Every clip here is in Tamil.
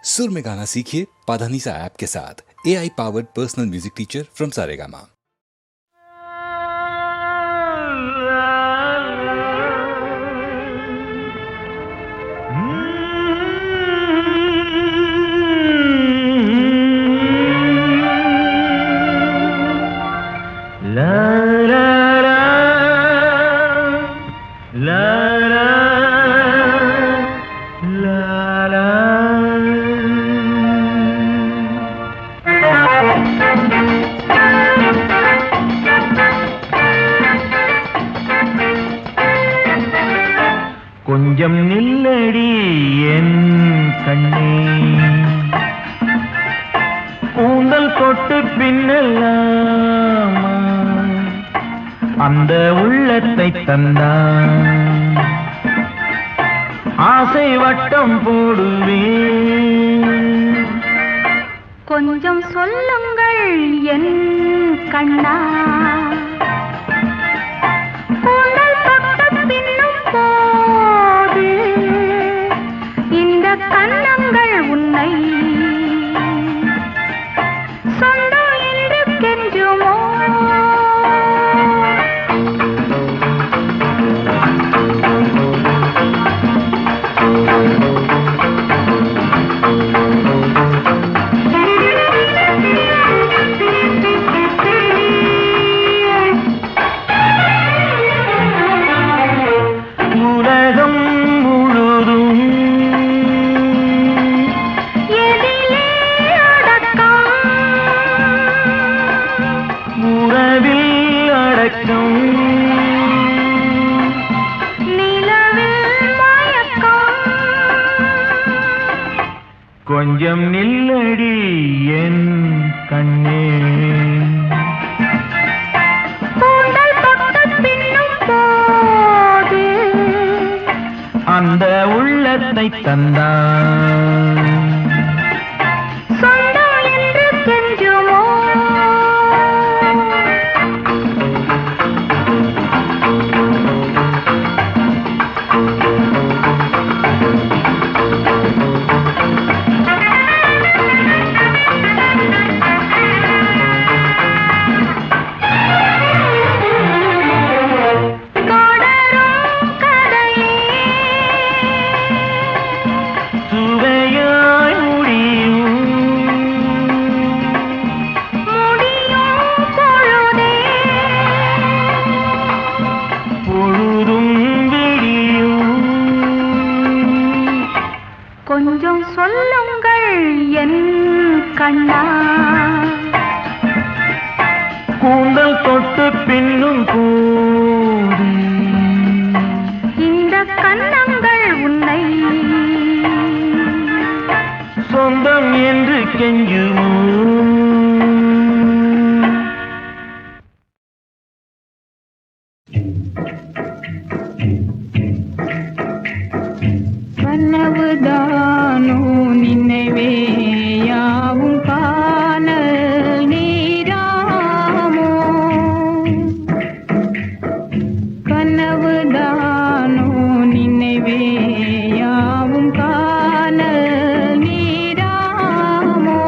सुर में गाना सीखिए पाधानीसा ऐप के साथ। AI powered personal music teacher from Saregama. கொஞ்சம் நில்லடி என் கண்ணே, கூந்தல் தொட்டு பின்னலாமா அந்த உள்ளத்தை தந்தான், ஆசை வட்டம் போடுவேன். கொஞ்சம் சொல்லுங்கள் என் கண்ணா, கூந்தல் தொட்டு பின்னும் போது இந்த கண்ணங்கள் உன்னை சொந்தம் என்று கெஞ்சுமோ? கொஞ்சம் நில்லடி என் கண்ணே, கூந்தல் தொட்டு பின்னும் போது அந்த உள்ளத்தை தந்தான், சொந்தம் என்று கெஞ்சுமோ? கொஞ்சம் சொல்லுங்கள் என் கண்ணா, கூந்தல் தொட்டு பின்னும் போது இந்த கண்ணங்கள் உன்னை சொந்தம் என்று கெஞ்சுமோ? கனவுதானோ நினைவே யாவும் காணல் நீராமோ, கனவுதானோ நினைவே யாவும் காணல் நீராமோ,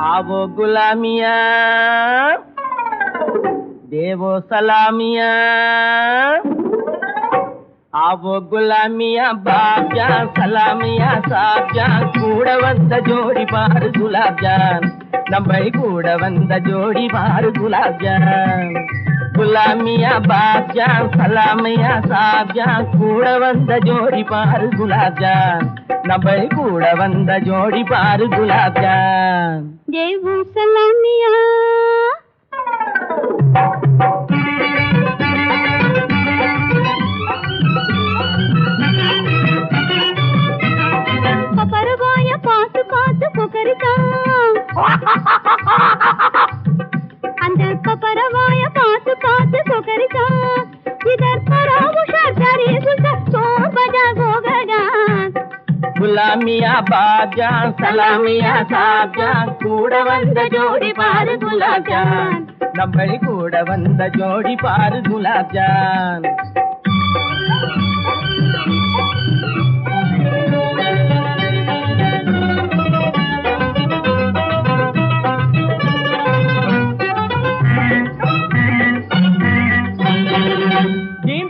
आवो गुलामिया देवो सलामिया आवो गुलामिया बाब्जा सलामिया साब्जा கூட வந்த ஜோடி பாரு குலாப்ஜான் நம்ம கூட வந்த ஜோடி பாரு குலாப்ஜான் गुलामिया बाब्जा सलामिया साब्जा கூட வந்த ஜோடி பாரு குலாப்ஜான் நம்ம கூட வந்த ஜோடி பாரு குலாப்ஜான் देवो सलामिया परवाया पास पास पुकरता अंदर परवाय पास पास सोकरिता इधर परा उषा करी सुसा सो बजा गोगगान गुलामिया बाजान सलामिया साजान கூட வந்த ஜோடி பாரு குலாப் ஜான் நம்மளி கூட வந்த ஜோடி பாரு குலாப் ஜான்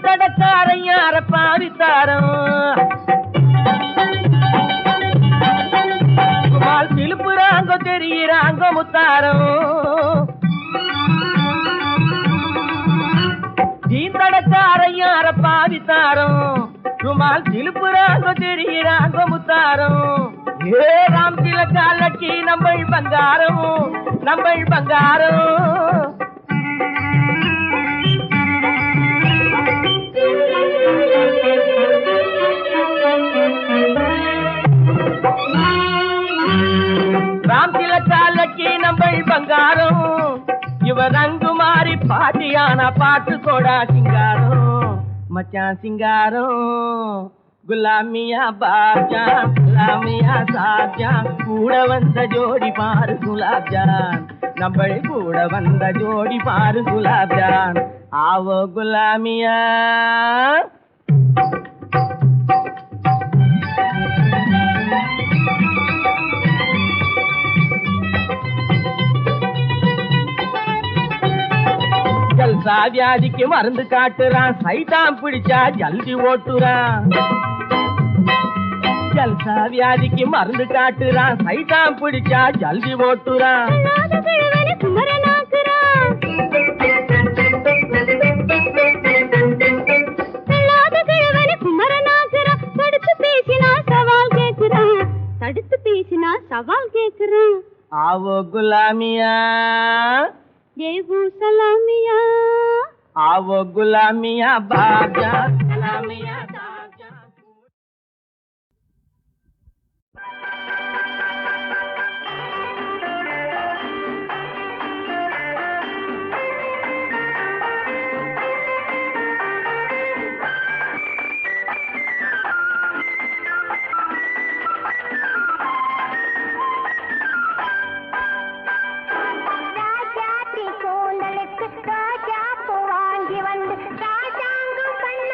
தடக்காரையார பாவித்தாரம் குமால் சிலுப்புறாங்கோ தெரியிறாங்கோ முத்தாரம் தடக்காரையார பாவித்தாரம் குமால் சிலுப்புறாங்கோ தெரியிறாங்கோ முத்தாரம் ஏ ராம் திலக்காலக்கி நம்மள் பங்காரம் நம்மள் பங்காரம் ராம் திலக்காலக்கி நம்மள் பங்காரம் இவ ரங்கு மாறி பாட்டியானா பாட்டு கோடா சிங்காரம் மச்சான் சிங்காரம் குலாமியா பாஜான் குலாமியா சாஜான் கூட வந்த ஜோடி பாரு குலாப் ஜான் நம்மள் கூட வந்த ஜோடி பாரு குலாப் ஜான் ஆவோ குலாமியா ஜல்சா வியாதிக்கு மருந்து காட்டுறான் சைட்டான் பிடிச்சா ஜல்தி ஓட்டுறான் ஜல்சா வியாதிக்கு மருந்து காட்டுறான் சைட்டான் பிடிச்சா ஜல்தி ஓட்டுறான் தடுத்து பேசினா சவால் கேக்குறான் ஆவோ குலாமியா देवू सलामिया आवो गुलामिया बाजा सलामिया साजा ராஜா பூ வாங்கி வந்து ராஜாங்கம் பண்ண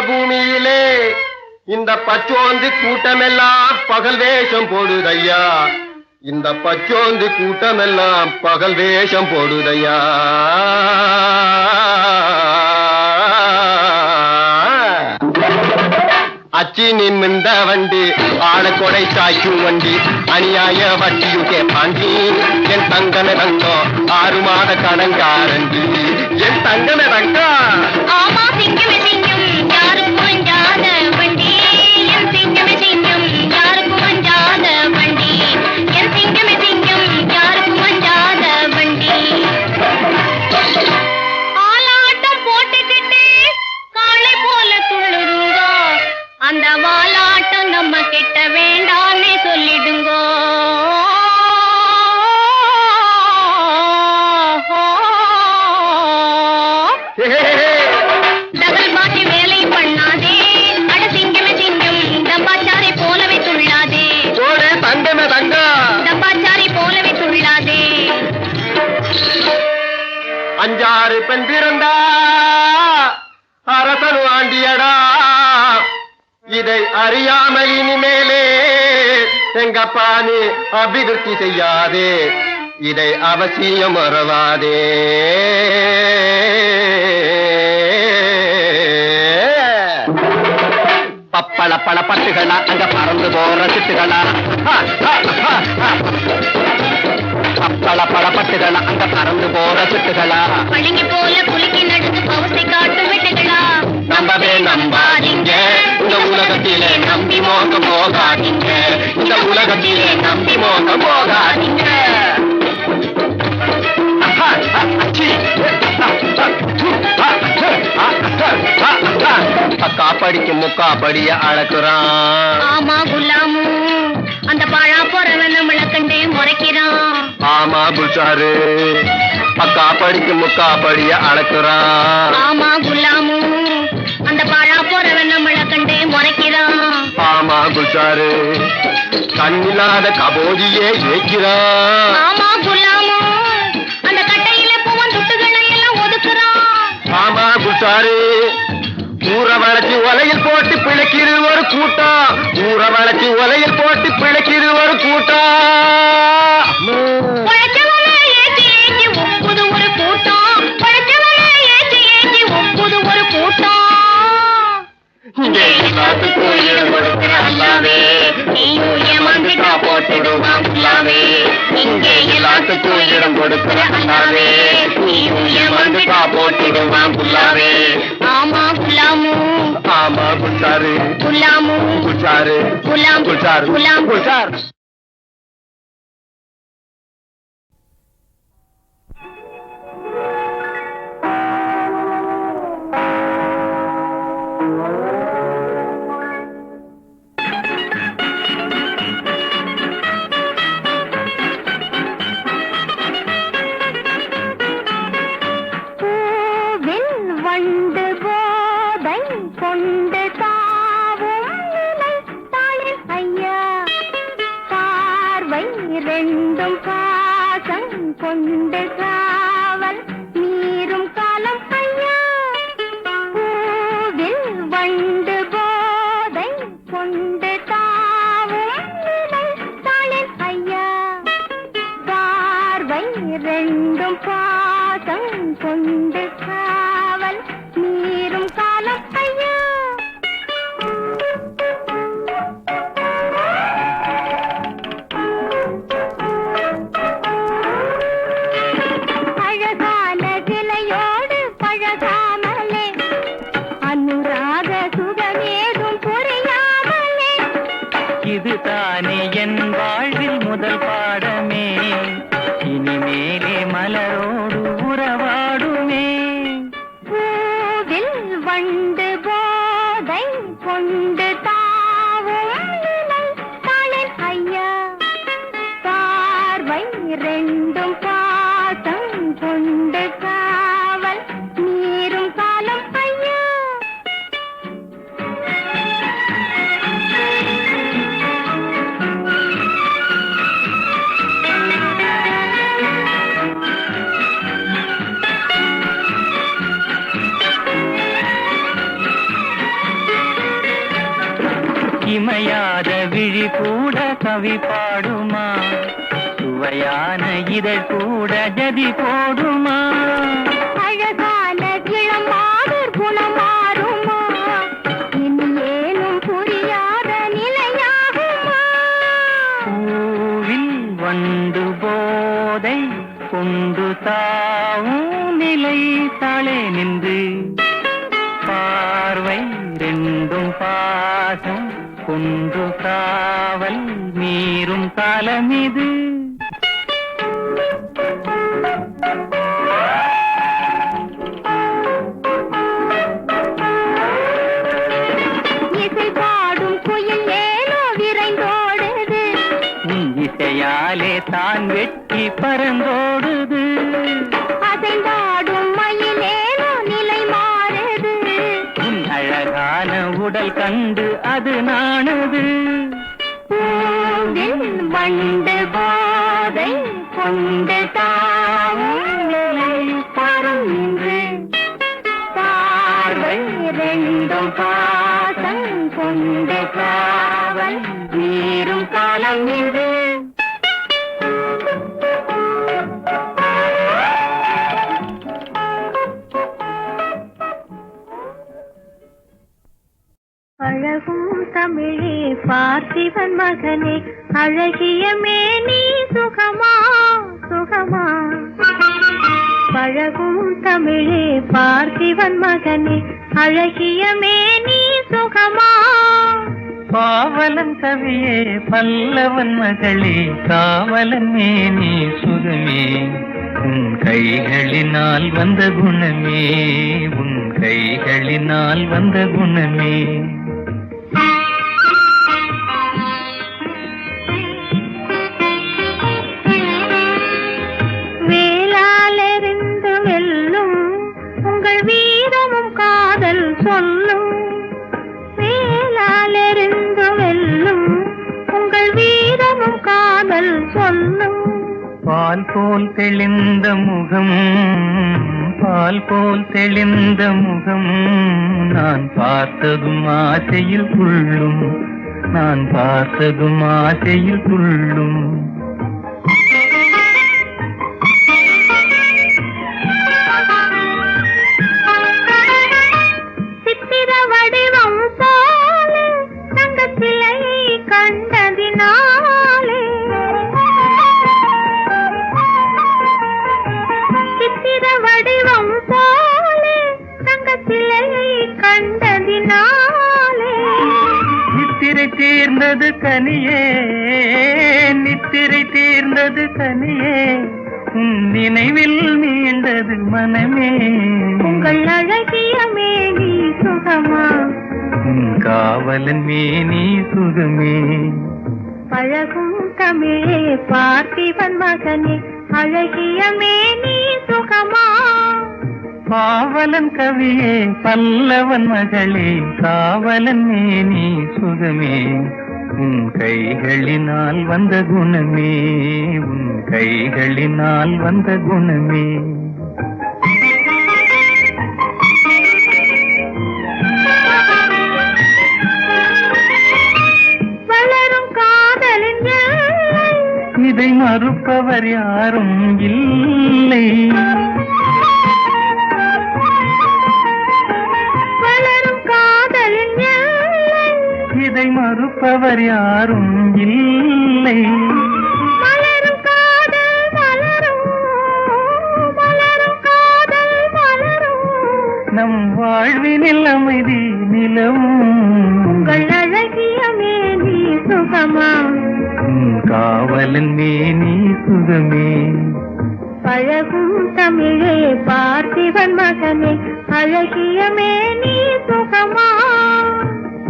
பூமியிலே இந்த பச்சோந்தி கூட்டமெல்லாம் பகல் வேஷம் போடுதையா. இந்த பச்சோந்தி கூட்டமெல்லாம் பகல் வேஷம் போடுதையா. அச்சி நிமிந்த வண்டி ஆளக்கொடை சாய்க்கும் வண்டி அநியாய வட்டியும் கேப்பாண்டி. என் தங்கன தங்கம் 6 மாத கடங்காரண்டி. என் தங்கன தங்கம் ஆமா சிங்கமே சிங்கம் யாருக்கும் அஞ்சாத வண்டி. என் சிங்கமே சிங்கம் யாருக்கும் அஞ்சாத வண்டி. என் சிங்கமே சிங்கம் யாருக்கும் அஞ்சாத வண்டி. ஆலாட்டம் போட்டுக்கிட்டு காளை போல துள்ளுதுங்கோ. அந்த வாலாட்டம் நம்ம கிட்ட வேண்டாம்னே சொல்லிடுங்கோ. டபுள் பாட்டி வேலை பண்ணாதே. அட சிங்கமே சிங்கம் டப்பாச்சாரை போலவே துள்ளாதே. ஓடே தங்கமே தங்கம் டப்பாச்சாரை போலவே துள்ளாதே. 5-6 பெண் பிறந்தா அரசனு ஆண்டியடா. இதை அறியாமல் இனிமேலே எங்கப்பா நீ அபிவிருத்தி செய்யாதே. இதை அவசியம் மறவாதே. பப்பள பல பட்டுகளா அங்க பறந்து போற சிட்டுகளா. பப்பள பல பட்டுகளா அங்க பறந்து போற சிட்டுகளா. பழங்கி போல குலுக்கி நடந்து பவசை காட்டும் வெட்டுகளா. நம்பவே நம்பாதீங்க இந்த உலகத்திலே நம்பி மோக போகாதீங்க. இந்த உலகத்திலே நம்பி மோக போகாதீங்க. அக்கா படிக்கும் முக்கா படிய அழக்குறான். ஆமா குலாமு அந்த பாழா போறவன் நம்மள கண்டே முறைக்கிறான். ஆமா புஷாரு அக்கா படிக்கும் முக்கா படிய அழக்குறான். ஆமா குலாமு அந்த பாழா போறவன் நம்மள கண்டே முறைக்கிறான். ஆமா புஷாரு கண்ணில்லாத கபோதியே ஏக்கிறான். ஆமா குலாமு அந்த கட்டையில பூவன் துட்டுகளை எல்லாம் ஒதுக்குறான். ஆமா புஷாரு ஊற வளைச்சி ஒலையில் போட்டு பிழைக்கிற ஒரு கூட்டம். ஊற வளைச்சி ஒலையில் போட்டு பிழைக்கிற ஒரு கூட்டம். பழச்சவனை ஏற்றி ஏற்றி ஒப்புது ஒரு கூட்டம். பழச்சவனை ஏற்றி ஏற்றி ஒப்புது ஒரு கூட்டம். இங்கே எல்லாத்துக்கும் ஈடுபடுத்துற அல்லாவே நீயும் ஏமாந்துட்டா போட்டுடுவான் குலாமே. இங்கே எல்லாத்துக்கும் இடம் கொடுக்கிற அல்லாவே நீயும் ஏமாந்துட்டா போட்டுடுவான் புல்லாவே. ஆமா குலாமு ஆமா புஷாரு குலாமு புஷாரு குலாம் புஷாரு குலாம் புஷார். வண்டு போதை கொண்டு தாவும் நிலை தாளில் ஐயா. பார்வை ரெண்டும் பாசம் கொண்டு காவல் மீறும் காலம் ஐயா. பூவில் வண்டு போதை கொண்டு தாவும் நிலை தாளில் ஐயா. பார்வை ரெண்டும் பாசம் கொண்டு காவல் மீறும் காலம் ஐயா. இமையாத விழி கூட கவி பாடுமா, சுவையான இதழ் கூட ஜதி போடுமா, அழகான கிளமாதர் குணமாறுமா, இனி ஏனும் புரியாத நிலையாகுமா, பூவில் வண்டு போதை கொண்டு தாவும் நிலை தாளே நின்று, பார்வை ரெண்டும் பாசம் கொண்டு காவல் மீறும் காலமிது. இசை பாடும் குயில் ஏனோ விரைந்தோடுது, உன் இசையாலே தான் வெட்டி பறந்தோடுது, அசைந்தாடும் மயிலேனோ நிலை மாறுது, உன் அழகான உடல் கண்டு அது நாணுது. பூவில் வண்டு போதை கொண்டு தாவும் நிலை தரும் இன்று, பார்வை ரெண்டும் பாசம் கொண்டு காவல் மீறும் காலம் இது. அழகும் தமிழே பார்த்திபன் மகனே, அழகிய மேனி சுகமா சுகமா, பழகும் தமிழே பார்த்திபன் மகனே, அழகிய மேனி சுகமா, பாவலன் கவியே பல்லவன் மகளே, காவலன் மேனி சுகமே, உன் கைகளினால் வந்த குணமே, உன் கைகளினால் வந்த குணமே. வேளாலெறிந்து வெல்லும் உங்கள் வீரமும் காதல் சொல்லும், வேளாலெறிந்து வெல்லும் உங்கள் வீரமும் காதல் சொல்லும், பால் போல் தெளிந்த முகம், பால் போல் தெளிந்த முகம், நான் பார்த்ததும் ஆசையில் துள்ளும், நான் பார்த்ததும் ஆசையில் துள்ளும். சித்திர வடிவம் போல தங்கத்திலையை கண்டதினாலே, சித்திர வடிவம் போல தங்கத்திலையை கண்டதினாலே, நித்திரை தீர்ந்தது கனியே, நித்திரை தீர்ந்தது கனியே, உன் நினைவில் மீண்டது மனமே, உங்கள் அழகிய மேனி சுகமா, உன் காவலன் மேனி சுகமே. பழகும் தமிழே பார்த்திபன் மகனே, அழகிய மேனி சுகமா, பாவலன் கவியே பல்லவன் மகளே, காவலன் மேனி சுகமே, உன் கைகளினால் வந்த குணமே, உன் கைகளினால் வந்த குணமே. வளரும் காதலின் எல்லை, இதை மறுப்பவர் யாரும் இல்லை, வளரும் காதலின் எல்லை, இதை மறுப்பவர் யாரும் இல்லை, மலரும் காதல் மலரும், மலரும் காதல் மலரும், நம் வாழ்வினில் அமைதி நிலவும், உங்கள் அழகிய மேனி சுகமா, உன் காவலன் மேனி சுகமே. பழகும் தமிழே பார்த்திபன் மகனே, அழகிய மேனி சுகமா,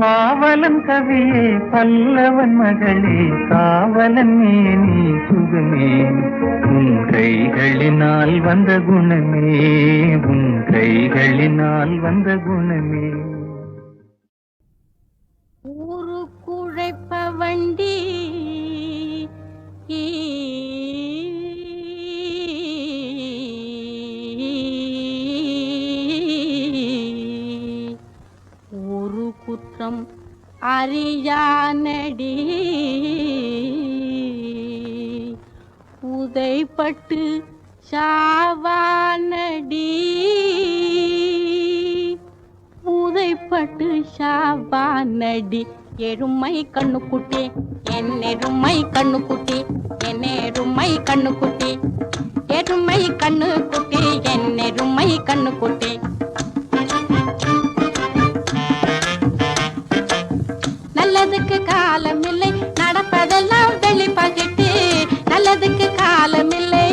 பாவலன் கவியே பல்லவன் மகளே, காவலன் மேனி சுகமே, உன் கைகளினால் வந்த குணமே, உன் கைகளினால் வந்த குணமே. ஊரு குழைப்ப வண்டி ஒரு குற்றம் அறியானடி உதைப்பட்டு சாவானடி உதைப்பட்டு சாவானடி எருமை கண்ணுக்குட்டி என் எருமை கண்ணுக்குட்டி என் எருமை கண்ணுக்குட்டி எருமை கண்ணுக்குட்டி என் எருமை கண்ணுக்குட்டி நல்லதுக்கு காலமில்லை நடப்பதெல்லாம் வெளி பகிட்டு நல்லதுக்கு காலமில்லை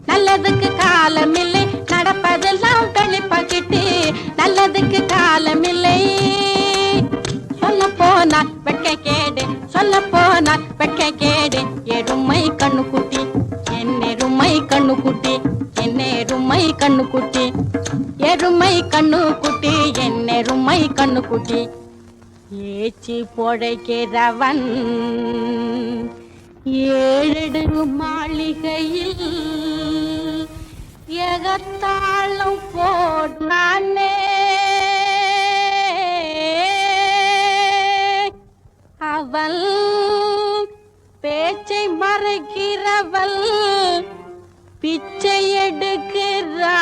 நல்லதுக்கு காலமில்லை நடப்பதெல்லாம் வெளி பகிட்டு நல்லதுக்கு காலமில்லை சொல்ல போனால் வெட்க கேடு சொல்ல போனால் வெட்க கேடு எருமை கண்ணுக்குட்டி என் எருமை கண்ணுக்குட்டி என் எருமை கண்ணுக்குட்டி எருமை கண்ணுக்குட்டி என் எருமை கண்ணுக்குட்டி ஏச்சி பொழைக்கிறவன் ஏழெடு மாளிகையில் எகத்தாளம் போடானே அவள் பேச்சை மறைக்கிறவள் பிச்சை எடுக்கிறானே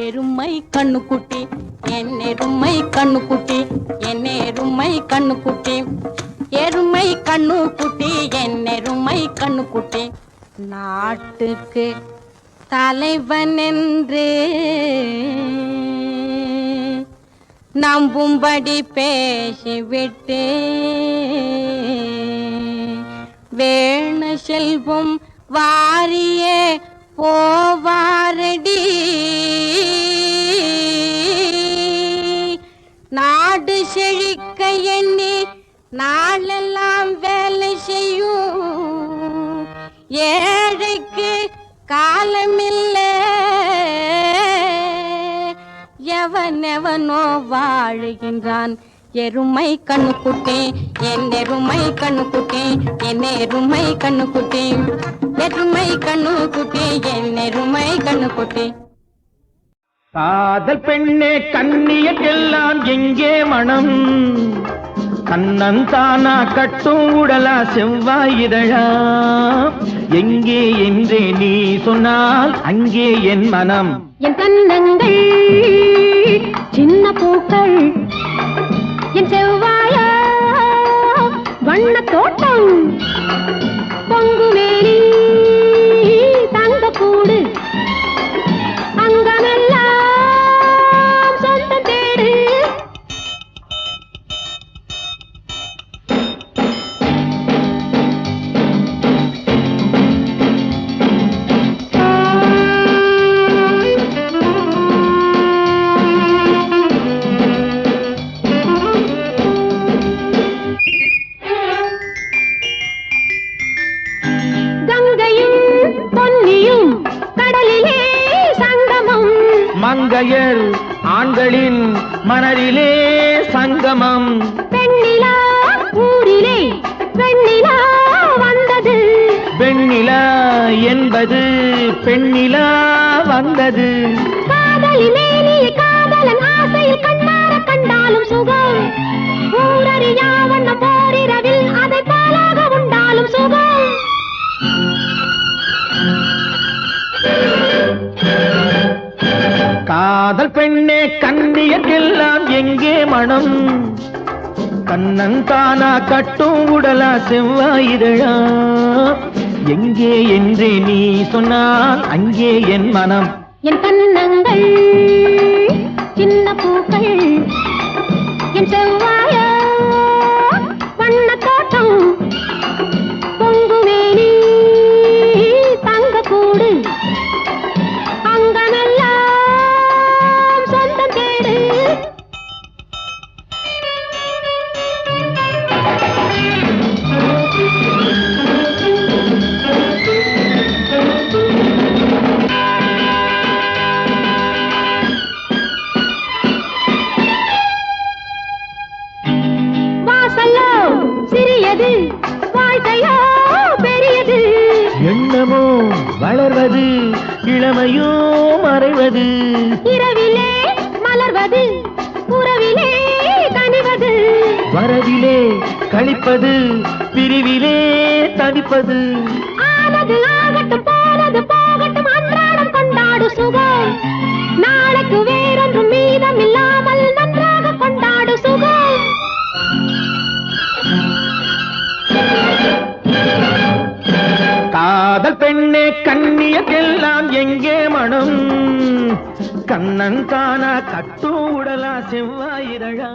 எருமை கண்ணுக்குட்டி என் எருமை கண்ணுக்குட்டி என் எருமை கண்ணுக்குட்டி எருமை கண்ணுக்குட்டி என் எருமை கண்ணுக்குட்டி நாட்டுக்கு தலைவன் என்று நம்பும்படி பேசிவிட்டு வேணு செல்வம் வாரியே போவாரடி நாடு செழிக்க எண்ணி நாளெல்லாம் வேலை செய்யும் ஏழைக்கு காலமில்லை எவனெவனோ வாழுகின்றான் எருமை கண்ணுக்குட்டி என் எருமை கண்ணுக்குட்டி என் எருமை கண்ணுக்குட்டி எருமை கண்ணுக்குட்டி என் எருமை கண்ணுக்குட்டி காதல் பெண்ணே கண்ணியக்கெல்லாம் எங்கே மனம் கண்ணன் தானா கட்டும் உடலா செவ்வாய் இதழா எங்கே என்றே நீ சொன்னால் அங்கே என் மனம் என் கண்ணங்கள் சின்ன பூக்கள் என் செவ்வாய வண்ண தோட்டம் பொங்கு மேலி தங்க கூடு அங்கமெல்லாம் சொந்தம் தேடு மங்கையர் ஆண்களின் மனதிலே சங்கமம் பெண்ணிலா ஊரிலே வெண்ணிலா வந்தது வெண்ணிலா என்பது பெண்ணிலா வந்தது காதலி மேலிய காதலன் ஆசையில் கண்ணார கண்டாலும் சுகம் ஊரறியா வண்ண போரிரவில் அதை பாலாக உண்டாலும் சுகம் காதல் பெண்ணே கண்ணியக்கெல்லாம் எங்கே மனம் கண்ணன் தானா கட்டும் உடலா செவ்வாய் இதழா எங்கே என்றே நீ சொன்னால் அங்கே என் மனம் என் கண்ணங்கள் சின்ன பூக்கள் என் செவ்வாய வண்ண தோட்டம் பொங்கு மேனி தங்க கூடு அங்கமெல்லாம் சொந்தம் தேடு சிறியது வாழ்க்கையோ பெரியது. எண்ணமோ வளர்வது இளமையோ மறைவது. இரவிலே மலர்வது உறவிலே கனிவது. வரவிலே கழிப்பது பிரிவிலே தவிப்பது. ஆனது ஆகட்டும் போனது போகட்டும் அன்றாடம் கொண்டாடு சுகம். நாளைக்கு வேறொன்றும் மீதம் இல்லாமல் நன்றாக கொண்டாடு சுகம். காதல் பெண்ணே கண்ணியக்கெல்லாம் எங்கே மனம்? கண்ணன் தானா கட்டும் உடலா செவ்வாயிரழா.